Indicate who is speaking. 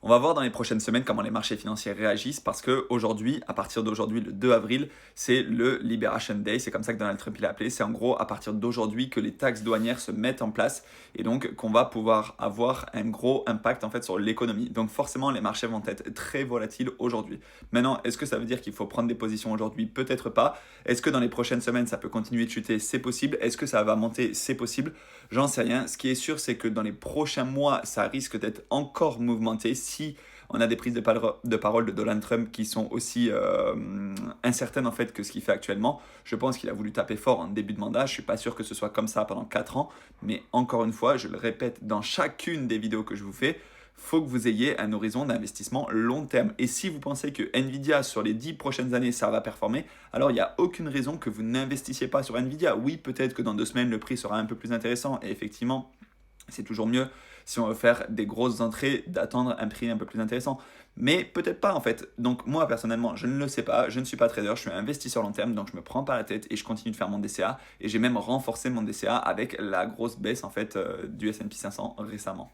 Speaker 1: On va voir dans les prochaines semaines comment les marchés financiers réagissent parce qu'aujourd'hui, à partir d'aujourd'hui, le 2 avril, c'est le Liberation Day, c'est comme ça que Donald Trump l'a appelé. C'est en gros à partir d'aujourd'hui que les taxes douanières se mettent en place et donc qu'on va pouvoir avoir un gros impact en fait sur l'économie. Donc forcément, les marchés vont être très volatiles aujourd'hui. Maintenant, est-ce que ça veut dire qu'il faut prendre des positions aujourd'hui? Peut-être pas. Est-ce que dans les prochaines semaines, ça peut continuer de chuter? C'est possible. Est-ce que ça va monter? C'est possible. J'en sais rien. Ce qui est sûr, c'est que dans les prochains mois, ça risque d'être encore mouvementé si on a des prises de parole de Donald Trump qui sont aussi incertaines en fait que ce qu'il fait actuellement. Je pense qu'il a voulu taper fort en début de mandat. Je suis pas sûr que ce soit comme ça pendant 4 ans. Mais encore une fois, je le répète dans chacune des vidéos que je vous fais, faut que vous ayez un horizon d'investissement long terme. Et si vous pensez que Nvidia, sur les 10 prochaines années, ça va performer, alors il n'y a aucune raison que vous n'investissiez pas sur Nvidia. Oui, peut-être que dans 2 semaines, le prix sera un peu plus intéressant. Et effectivement, c'est toujours mieux si on veut faire des grosses entrées d'attendre un prix un peu plus intéressant. Mais peut-être pas en fait. Donc moi personnellement, je ne le sais pas, je ne suis pas trader, je suis investisseur long terme, donc je me prends pas la tête et je continue de faire mon DCA. Et j'ai même renforcé mon DCA avec la grosse baisse en fait du S&P 500 récemment.